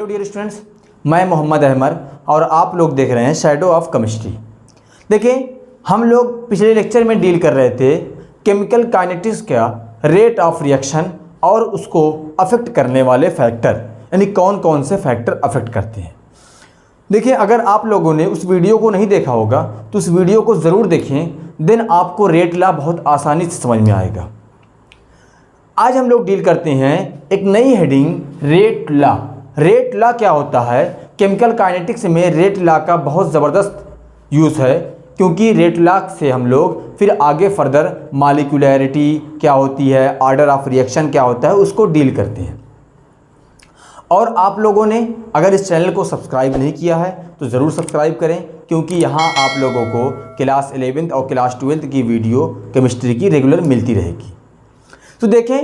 Hello dear students, मैं मोहम्मद अहमद और आप लोग देख रहे हैं शैडो ऑफ केमिस्ट्री। देखिए, हम लोग पिछले लेक्चर में डील कर रहे थे केमिकल काइनेटिक्स का रेट ऑफ रिएक्शन और उसको अफेक्ट करने वाले फैक्टर, यानी कौन कौन से फैक्टर अफेक्ट करते हैं। देखिए, अगर आप लोगों ने उस वीडियो को नहीं देखा होगा तो उस वीडियो को ज़रूर देखें, देन आपको रेट लॉ बहुत आसानी से समझ में आएगा। आज हम लोग डील करते हैं एक नई heading, rate law. Rate law क्या होता है? केमिकल काइनेटिक्स में रेट लॉ का बहुत ज़बरदस्त यूज़ है, क्योंकि रेट लॉ से हम लोग फिर आगे फर्दर मॉलिक्यूलैरिटी क्या होती है, ऑर्डर ऑफ रिएक्शन क्या होता है, उसको डील करते हैं। और आप लोगों ने अगर इस चैनल को सब्सक्राइब नहीं किया है तो ज़रूर सब्सक्राइब करें, क्योंकि यहाँ आप लोगों को क्लास 11th और क्लास 12th की वीडियो केमिस्ट्री की रेगुलर मिलती रहेगी। तो देखें,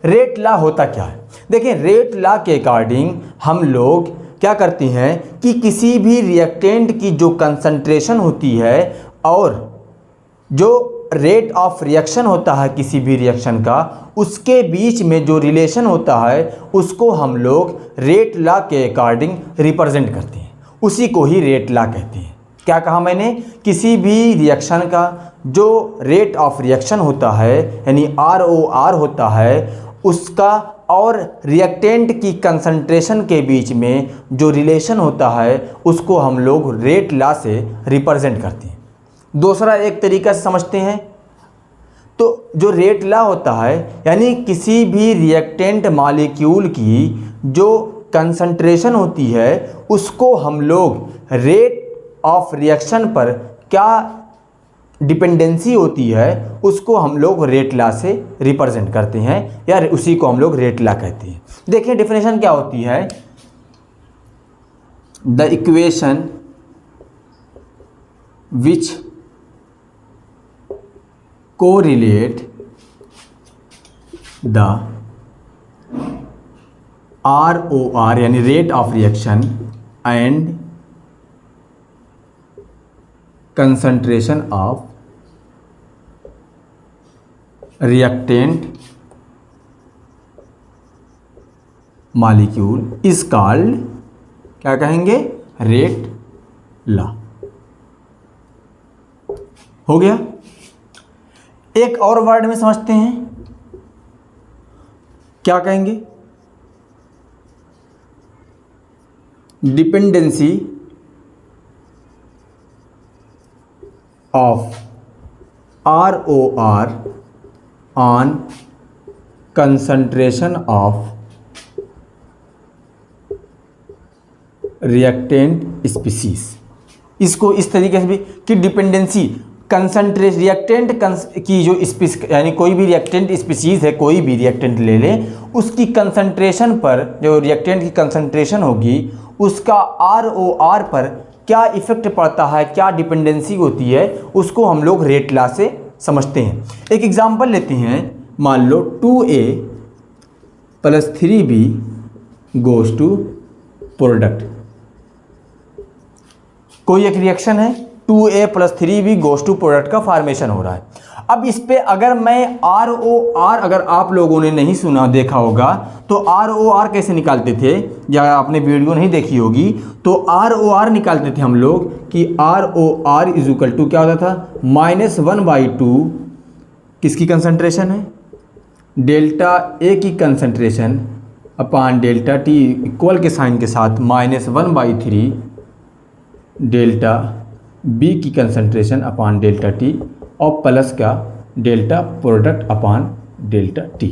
रेट लॉ होता क्या है। देखें, रेट लॉ के अकॉर्डिंग हम लोग क्या करते हैं कि किसी भी रिएक्टेंट की जो कंसंट्रेशन होती है और जो रेट ऑफ रिएक्शन होता है किसी भी रिएक्शन का, उसके बीच में जो रिलेशन होता है उसको हम लोग रेट लॉ के अकॉर्डिंग रिप्रेजेंट करते हैं। उसी को ही रेट लॉ कहते हैं। क्या कहा मैंने? किसी भी रिएक्शन का जो रेट ऑफ रिएक्शन होता है, यानी ROR होता है, उसका और रिएक्टेंट की कंसंट्रेशन के बीच में जो रिलेशन होता है उसको हम लोग रेट लॉ से रिप्रेजेंट करते हैं। दूसरा एक तरीका से समझते हैं तो जो रेट लॉ होता है, यानी किसी भी रिएक्टेंट मॉलिक्यूल की जो कंसंट्रेशन होती है उसको हम लोग रेट ऑफ रिएक्शन पर क्या डिपेंडेंसी होती है उसको हम लोग रेट लॉ से रिप्रेजेंट करते हैं, या उसी को हम लोग रेट लॉ कहते हैं। देखिए, डेफिनेशन क्या होती है? The equation which correlate the ROR यानी rate of reaction and concentration of reactant molecule is called, क्या कहेंगे? Rate law. हो गया। एक और वर्ड में समझते हैं, क्या कहेंगे? Dependency of ROR on concentration of reactant species। इसको इस तरीके से भी कि डिपेंडेंसी कंसंट्रेशन रिएक्टेंट की जो स्पीसीज, यानी कोई भी रिएक्टेंट स्पीसीज है, कोई भी रिएक्टेंट ले लें, उसकी कंसंट्रेशन पर, जो रिएक्टेंट की कंसंट्रेशन होगी उसका ROR पर क्या इफेक्ट पड़ता है, क्या डिपेंडेंसी होती है, उसको हम लोग रेट लॉ से समझते हैं। एक एग्जांपल लेते हैं। मान लो 2A + 3B goes to product. कोई एक रिएक्शन है, 2A + 3B goes to product का फॉर्मेशन हो रहा है। अब इस पे अगर मैं ROR, अगर आप लोगों ने नहीं सुना देखा होगा तो ROR कैसे निकालते थे, या आपने वीडियो नहीं देखी होगी तो ROR निकालते थे हम लोग कि ROR = क्या होता था? -1/2 किसकी कंसंट्रेशन है? डेल्टा A की concentration upon delta T equal के साइन के साथ -1/3 डेल्टा B की कंसंट्रेशन अपॉन डेल्टा T और प्लस का delta product upon delta T।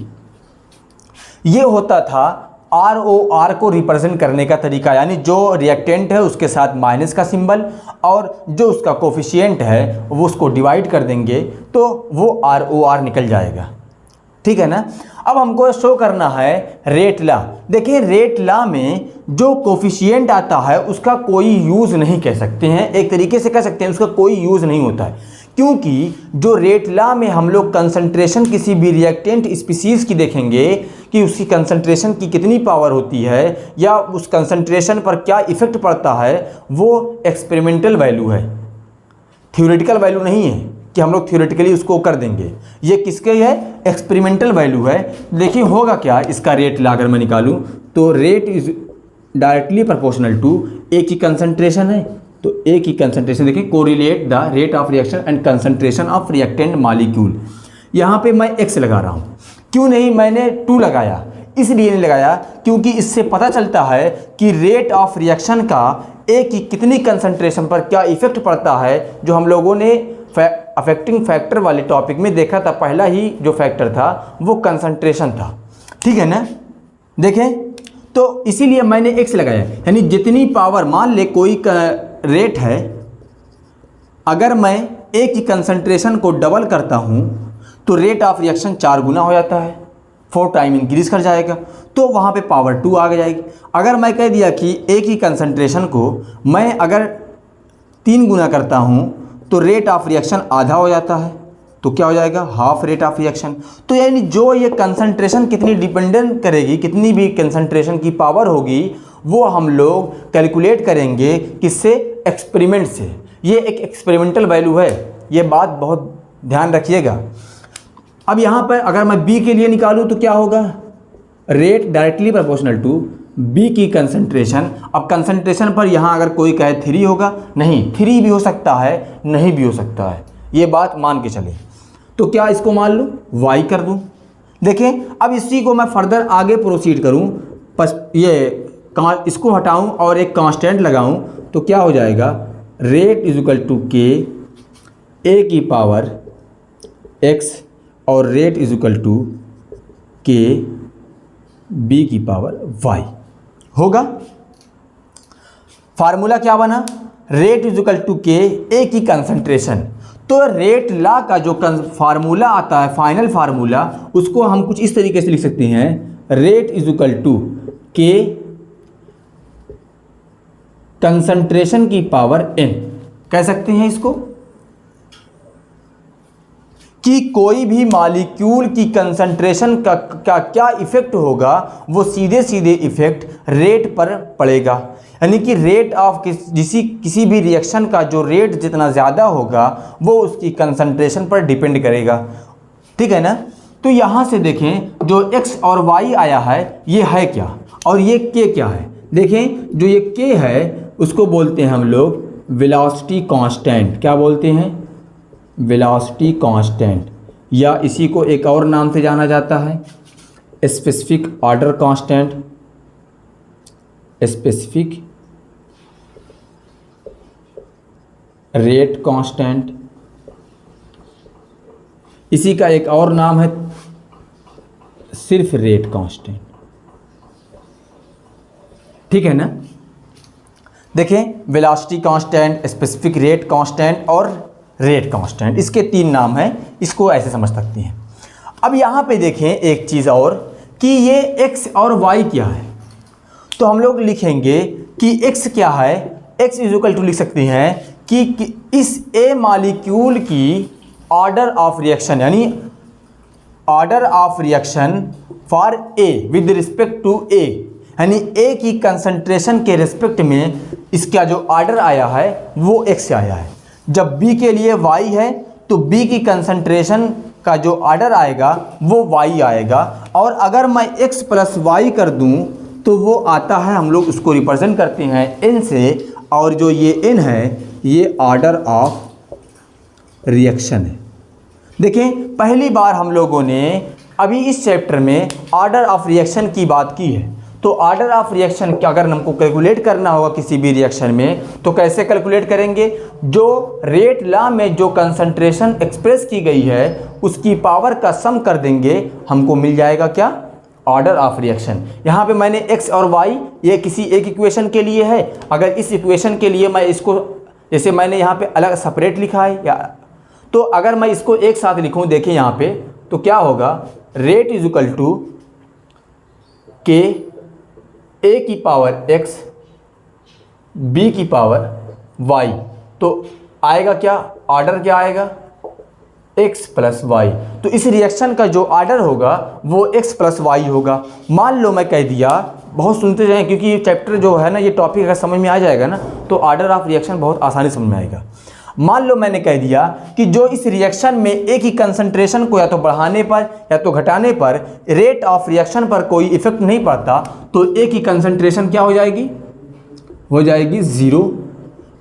ये होता था ROR को रिप्रेजेंट करने का तरीका, यानी जो रिएक्टेंट है उसके साथ माइनस का सिंबल और जो उसका कोफिशिएंट है वो उसको डिवाइड कर देंगे तो वो ROR निकल जाएगा। ठीक है ना? अब हमको शो करना है रेट लॉ। देखिए, रेट लॉ में जो कोफिशिएंट आता है उसका कोई यूज़ नहीं कह सकते हैं, एक तरीके से कह सकते हैं उसका कोई यूज़ नहीं होता है, क्योंकि जो रेट लॉ में हम लोग कंसंट्रेशन किसी भी रिएक्टेंट स्पीसीज़ की देखेंगे कि उसकी कंसंट्रेशन की कितनी पावर होती है या उस कंसंट्रेशन पर क्या इफ़ेक्ट पड़ता है, वो एक्सपेरिमेंटल वैल्यू है, थ्योरेटिकल वैल्यू नहीं है कि हम लोग थ्योरेटिकली उसको कर देंगे। ये किसके है? एक्सपेरिमेंटल वैल्यू है। देखिए होगा क्या इसका रेट लॉ अगर मैं निकालूं तो rate is directly proportional to A की कंसंट्रेशन है, तो ए की कंसंट्रेशन देखिए correlate the rate of reaction and concentration of reactant molecule. यहाँ पे मैं x लगा रहा हूँ, क्यों नहीं मैंने 2 लगाया, इसलिए नहीं लगाया क्योंकि इससे पता चलता है कि रेट ऑफ रिएक्शन का ए की कितनी कंसंट्रेशन पर क्या इफेक्ट पड़ता है, जो हम लोगों ने अफेक्टिंग फैक्टर वाले टॉपिक में देखा था। पहला ही जो फैक्टर था वो कंसंट्रेशन था, ठीक है ना। देखें तो इसीलिए मैंने x लगाया, यानी जितनी पावर, मान ले कोई रेट है, अगर मैं ए की कंसंट्रेशन को डबल करता हूँ तो रेट ऑफ रिएक्शन 4 गुना हो जाता है, 4 टाइम इंक्रीज कर जाएगा, तो वहाँ पे पावर 2 आ जाएगी। अगर मैं कह दिया कि ए की कंसंट्रेशन को मैं अगर 3 गुना करता हूँ तो रेट ऑफ रिएक्शन आधा हो जाता है, तो क्या हो जाएगा, हाफ रेट ऑफ रिएक्शन। तो यानी जो ये कंसंट्रेशन कितनी डिपेंडेंट करेगी, कितनी भी कंसंट्रेशन की पावर होगी, वो हम लोग कैलकुलेट करेंगे किससे, एक्सपेरिमेंट से। ये एक एक्सपेरिमेंटल वैल्यू है, ये बात बहुत ध्यान रखिएगा। अब यहाँ पर अगर मैं बी के लिए निकालूँ तो क्या होगा, rate directly proportional to B की कंसंट्रेशन। अब कंसंट्रेशन पर यहाँ अगर कोई कहे 3 होगा, नहीं, 3 भी हो सकता है, नहीं भी हो सकता है, ये बात मान के चले। तो क्या इसको मान लूँ, y कर दूँ। देखें अब इसी को मैं फर्दर आगे प्रोसीड करूँ, इसको हटाऊँ और एक कांस्टेंट लगाऊँ, तो क्या हो जाएगा, रेट इज इक्वल टू के ए की पावर x और रेट इज इक्वल टू के बी की पावर y होगा। फार्मूला क्या बना, रेट इज इक्वल टू के ए की कंसंट्रेशन। तो रेट ला का जो फार्मूला आता है, फाइनल फार्मूला, उसको हम कुछ इस तरीके से लिख सकते हैं, रेट इज इक्वल टू के कंसंट्रेशन की पावर n। कह सकते हैं इसको कि कोई भी मॉलिक्यूल की कंसंट्रेशन का क्या इफेक्ट होगा, वो सीधे सीधे इफेक्ट रेट पर पड़ेगा। यानी कि रेट ऑफ किसी भी रिएक्शन का जो रेट जितना ज़्यादा होगा वो उसकी कंसंट्रेशन पर डिपेंड करेगा, ठीक है ना। तो यहाँ से देखें जो x और y आया है ये है क्या, और ये k क्या है। देखें जो ये k है उसको बोलते हैं हम लोग वेलोसिटी कांस्टेंट। क्या बोलते हैं, वेलोसिटी कांस्टेंट, या इसी को एक और नाम से जाना जाता है specific order constant, specific rate constant. इसी का एक और नाम है सिर्फ रेट कांस्टेंट, ठीक है ना। देखें velocity constant, specific rate constant और रेट कांस्टेंट, इसके 3 नाम हैं, इसको ऐसे समझ सकते हैं। अब यहाँ पे देखें एक चीज़ और कि ये x और y क्या है, तो हम लोग लिखेंगे कि x क्या है, x इज इक्वल टू लिख सकते हैं कि इस A मॉलिक्यूल की ऑर्डर ऑफ रिएक्शन, यानी order of reaction for A with respect to A, यानी A की कंसंट्रेशन के रिस्पेक्ट में इसका जो ऑर्डर आया है वो x से आया है। जब B के लिए y है तो B की कंसंट्रेशन का जो ऑर्डर आएगा वो y आएगा, और अगर मैं x प्लस y कर दूं तो वो आता है, हम लोग उसको रिप्रेजेंट करते हैं n से, और जो ये n है ये ऑर्डर ऑफ रिएक्शन है। देखें पहली बार हम लोगों ने अभी इस चैप्टर में ऑर्डर ऑफ रिएक्शन की बात की है। तो ऑर्डर ऑफ रिएक्शन क्या अगर हमको कैलकुलेट करना होगा किसी भी रिएक्शन में, तो कैसे कैलकुलेट करेंगे, जो रेट लॉ में जो कंसंट्रेशन एक्सप्रेस की गई है उसकी पावर का सम कर देंगे, हमको मिल जाएगा क्या, ऑर्डर ऑफ रिएक्शन। यहाँ पे मैंने x और y ये किसी एक इक्वेशन के लिए है, अगर इस इक्वेशन के लिए मैं इसको जैसे मैंने यहाँ पे अलग सेपरेट लिखा है, या तो अगर मैं इसको एक साथ लिखूँ, देखें यहाँ पे तो क्या होगा, रेट इज इक्वल टू के ए की पावर x b की पावर y, तो आएगा क्या, ऑर्डर क्या आएगा, x प्लस वाई। तो इस रिएक्शन का जो ऑर्डर होगा वो x प्लस वाई होगा। मान लो मैं कह दिया, बहुत सुनते जाएं क्योंकि ये चैप्टर जो है ना, ये टॉपिक अगर समझ में आ जाएगा ना तो ऑर्डर ऑफ रिएक्शन बहुत आसानी समझ में आएगा। मान लो मैंने कह दिया कि जो इस रिएक्शन में एक ही कंसंट्रेशन को या तो बढ़ाने पर या तो घटाने पर रेट ऑफ रिएक्शन पर कोई इफेक्ट नहीं पड़ता, तो एक ही कंसंट्रेशन क्या हो जाएगी, हो जाएगी 0।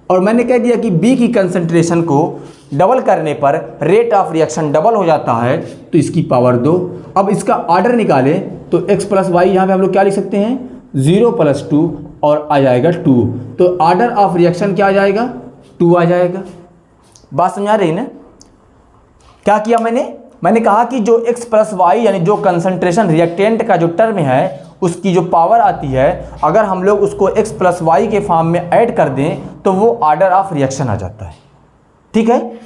और मैंने कह दिया कि बी की कंसंट्रेशन को डबल करने पर रेट ऑफ रिएक्शन डबल हो जाता है, तो इसकी पावर 2। अब इसका ऑर्डर निकालें तो x प्लस वाई यहाँ पे हम लोग क्या लिख सकते हैं, 0 + 2 और आ जाएगा 2, तो ऑर्डर ऑफ रिएक्शन क्या आ जाएगा, 2 आ जाएगा। बात समझ आ रही ना। क्या किया मैंने कहा कि जो x प्लस वाई यानी जो कंसंट्रेशन रिएक्टेंट का जो टर्म है उसकी जो पावर आती है, अगर हम लोग उसको x प्लस वाई के फॉर्म में ऐड कर दें तो वो ऑर्डर ऑफ रिएक्शन आ जाता है। ठीक है,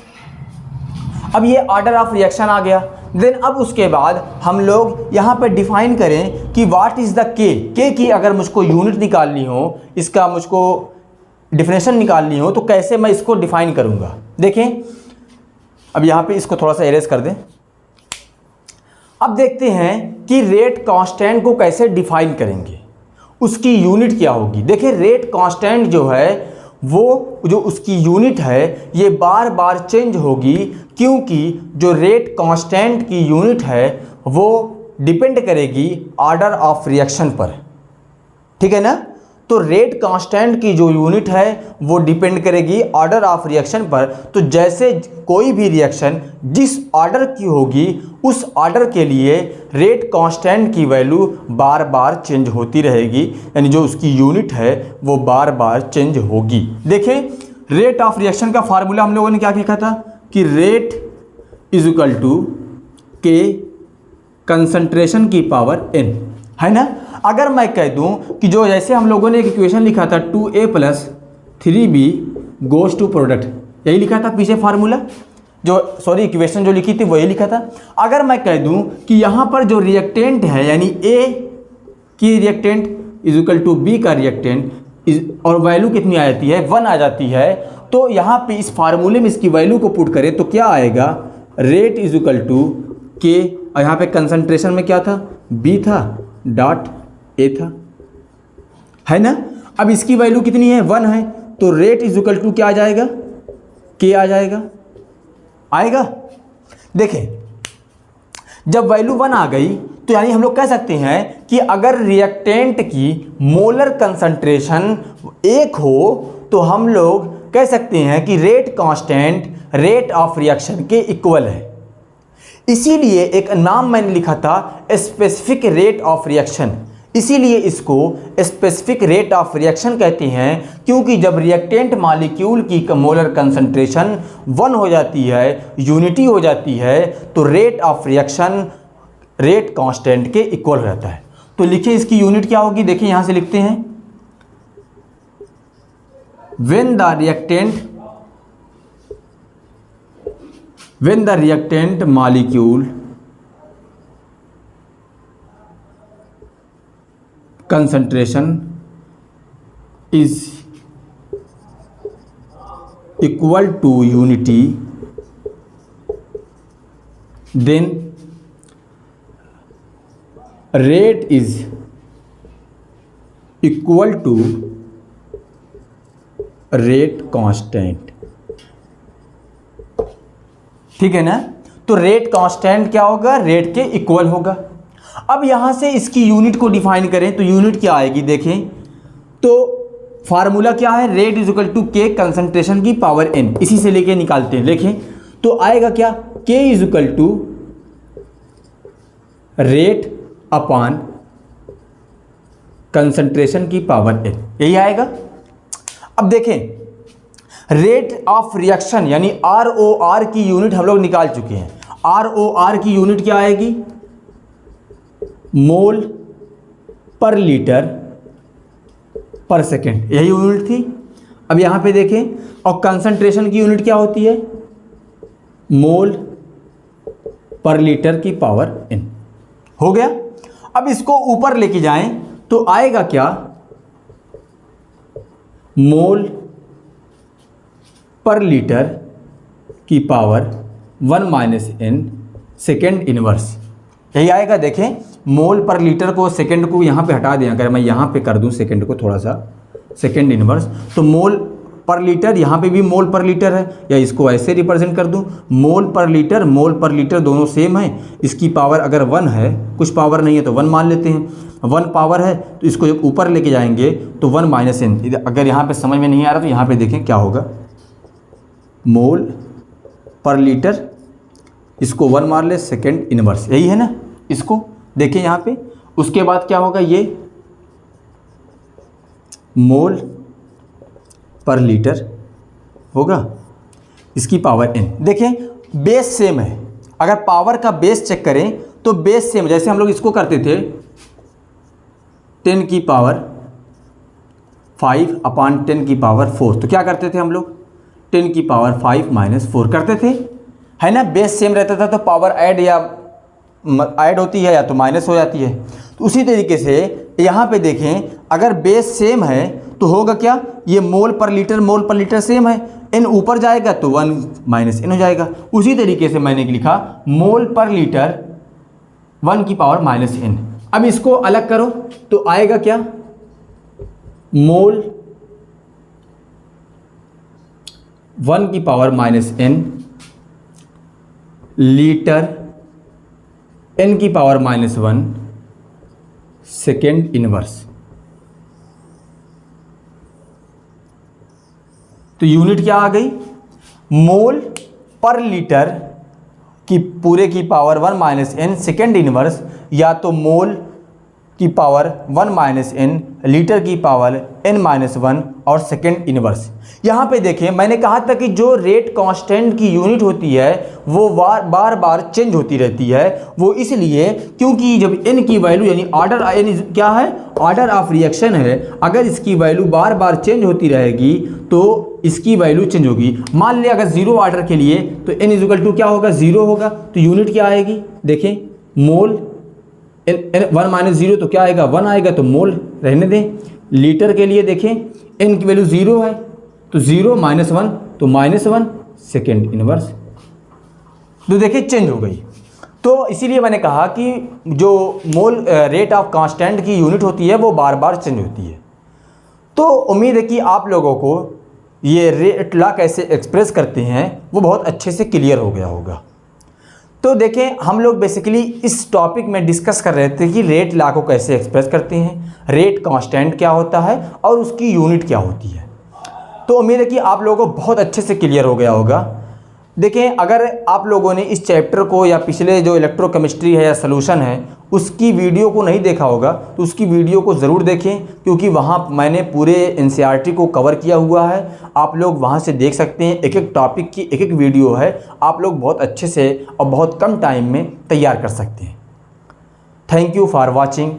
अब ये ऑर्डर ऑफ रिएक्शन आ गया। देन अब उसके बाद हम लोग यहाँ पे डिफाइन करें कि व्हाट इज़ द के की अगर मुझको यूनिट निकालनी हो, इसका मुझको डिफिनेशन निकालनी हो, तो कैसे मैं इसको डिफाइन करूँगा। देखें, अब यहाँ पे इसको थोड़ा सा एरेज कर दें। अब देखते हैं कि रेट कांस्टेंट को कैसे डिफाइन करेंगे, उसकी यूनिट क्या होगी। देखिए, रेट कांस्टेंट जो है वो जो उसकी यूनिट है ये बार बार चेंज होगी, क्योंकि जो रेट कांस्टेंट की यूनिट है वो डिपेंड करेगी ऑर्डर ऑफ रिएक्शन पर। ठीक है ना, तो रेट कांस्टेंट की जो यूनिट है वो डिपेंड करेगी ऑर्डर ऑफ रिएक्शन पर। तो जैसे कोई भी रिएक्शन जिस ऑर्डर की होगी उस ऑर्डर के लिए रेट कांस्टेंट की वैल्यू बार बार चेंज होती रहेगी, यानी जो उसकी यूनिट है वो बार बार चेंज होगी। देखें, रेट ऑफ रिएक्शन का फार्मूला हम लोगों ने क्या लिखा था कि रेट इज इक्वल टू के कंसंट्रेशन की पावर n, है ना। अगर मैं कह दूं कि जो जैसे हम लोगों ने एक इक्वेशन लिखा था 2a + 3b goes to product, यही लिखा था पीछे फार्मूला, जो इक्वेशन जो लिखी थी वही लिखा था। अगर मैं कह दूं कि यहाँ पर जो रिएक्टेंट है यानी a की reactant is equal to b का रिएक्टेंट और वैल्यू कितनी आ जाती है, 1 आ जाती है, तो यहाँ पे इस फार्मूले में इसकी वैल्यू को पुट करें तो क्या आएगा, रेट इज इक्वल टू के, और यहाँ पे कंसंट्रेशन में क्या था, b था डॉट a था, है ना। अब इसकी वैल्यू कितनी है, 1 है, तो रेट इज इक्वल टू क्या आ जाएगा, k आ जाएगा, आएगा। देखें, जब वैल्यू 1 आ गई तो यानी हम लोग कह सकते हैं कि अगर रिएक्टेंट की मोलर कंसंट्रेशन 1 हो तो हम लोग कह सकते हैं कि rate constant rate of reaction के इक्वल है। इसीलिए एक नाम मैंने लिखा था स्पेसिफिक रेट ऑफ रिएक्शन, इसीलिए इसको स्पेसिफिक रेट ऑफ रिएक्शन कहते हैं, क्योंकि जब रिएक्टेंट मॉलिक्यूल की मोलर कंसंट्रेशन 1 हो जाती है, यूनिटी हो जाती है, तो rate of reaction rate constant के इक्वल रहता है। तो लिखिए इसकी यूनिट क्या होगी, देखिए यहां से लिखते हैं, when the reactant molecule concentration is equal to unity, then rate is equal to rate constant. ठीक है ना, तो रेट कांस्टेंट क्या होगा, रेट के इक्वल होगा। अब यहां से इसकी यूनिट को डिफाइन करें तो यूनिट क्या आएगी, देखें तो फार्मूला क्या है, रेट इज इक्वल टू के कंसंट्रेशन की पावर n, इसी से लेके निकालते हैं। देखें तो आएगा क्या, k is equal to rate upon concentration की पावर n, यही आएगा। अब देखें, रेट ऑफ रिएक्शन यानी ROR की यूनिट हम लोग निकाल चुके हैं। ROR की यूनिट क्या आएगी, मोल पर लीटर पर सेकेंड, यही यूनिट थी। अब यहां पे देखें, और कंसंट्रेशन की यूनिट क्या होती है, मोल पर लीटर की पावर n, हो गया। अब इसको ऊपर लेके जाएं तो आएगा क्या, मोल पर लीटर की पावर 1 - n सेकेंड इनवर्स, यही आएगा। देखें, मोल पर लीटर को सेकेंड को यहाँ पे हटा दें, अगर मैं यहाँ पे कर दूँ सेकेंड को थोड़ा सा सेकेंड इनवर्स, तो मोल पर लीटर, यहाँ पे भी मोल पर लीटर है, या इसको ऐसे रिप्रेजेंट कर दूँ, मोल पर लीटर दोनों सेम है। इसकी पावर अगर 1 है, कुछ पावर नहीं है तो 1 मान लेते हैं, 1 पावर है तो इसको जब ऊपर लेके जाएंगे तो 1 माइनस एन। अगर यहाँ पे समझ में नहीं आ रहा तो यहाँ पे देखें क्या होगा, मोल पर लीटर, इसको 1 मार ले, सेकेंड इनवर्स, यही है ना। इसको देखें यहाँ पे, उसके बाद क्या होगा, ये मोल पर लीटर होगा, इसकी पावर n। देखें बेस सेम है, अगर पावर का बेस चेक करें तो बेस सेम, जैसे हम लोग इसको करते थे 10 की पावर 5 अपान 10 की पावर 4, तो क्या करते थे हम लोग, 10 की पावर 5 माइनस 4 करते थे, है ना। बेस सेम रहता था तो पावर ऐड होती है या तो माइनस हो जाती है। तो उसी तरीके से यहाँ पे देखें, अगर बेस सेम है तो होगा क्या, ये मोल पर लीटर सेम है, n ऊपर जाएगा तो 1 माइनस n हो जाएगा। उसी तरीके से मैंने लिखा मोल पर लीटर 1 की पावर माइनस n। अब इसको अलग करो तो आएगा क्या, मोल 1 की power minus n litre n की पावर माइनस 1 सेकेंड इनवर्स। तो यूनिट क्या आ गई, मोल पर लीटर की पूरे की power 1 minus n second inverse, या तो मोल की पावर 1 माइनस n लीटर की पावर n माइनस 1 और सेकेंड इनवर्स। यहाँ पे देखें मैंने कहा था कि जो रेट कांस्टेंट की यूनिट होती है वो बार बार चेंज होती रहती है। वो इसलिए क्योंकि जब n की वैल्यू यानी ऑर्डर n क्या है, ऑर्डर ऑफ रिएक्शन है, अगर इसकी वैल्यू बार बार चेंज होती रहेगी तो इसकी वैल्यू चेंज होगी। मान लिया अगर 0 ऑर्डर के लिए तो n इक्वल टू क्या होगा, 0 होगा, तो यूनिट क्या आएगी, देखें मोल 1 माइनस 0 तो क्या आएगा, 1 आएगा, तो मोल रहने दें। लीटर के लिए देखें n की वैल्यू 0 है तो 0 माइनस 1 तो माइनस 1 सेकेंड इनवर्स, तो देखिए चेंज हो गई। तो इसीलिए मैंने कहा कि जो मोल रेट ऑफ कांस्टेंट की यूनिट होती है वो बार बार चेंज होती है। तो उम्मीद है कि आप लोगों को ये रेट लॉ कैसे एक्सप्रेस करते हैं वो बहुत अच्छे से क्लियर हो गया होगा। तो देखें हम लोग बेसिकली इस टॉपिक में डिस्कस कर रहे थे कि रेट लॉ को कैसे एक्सप्रेस करते हैं, रेट कांस्टेंट क्या होता है और उसकी यूनिट क्या होती है। तो उम्मीद है कि आप लोगों को बहुत अच्छे से क्लियर हो गया होगा। देखें अगर आप लोगों ने इस चैप्टर को या पिछले जो इलेक्ट्रोकेमिस्ट्री है या सॉल्यूशन है उसकी वीडियो को नहीं देखा होगा तो उसकी वीडियो को ज़रूर देखें, क्योंकि वहाँ मैंने पूरे एनसीईआरटी को कवर किया हुआ है। आप लोग वहाँ से देख सकते हैं, एक एक टॉपिक की एक एक वीडियो है, आप लोग बहुत अच्छे से और बहुत कम टाइम में तैयार कर सकते हैं। Thank you for watching.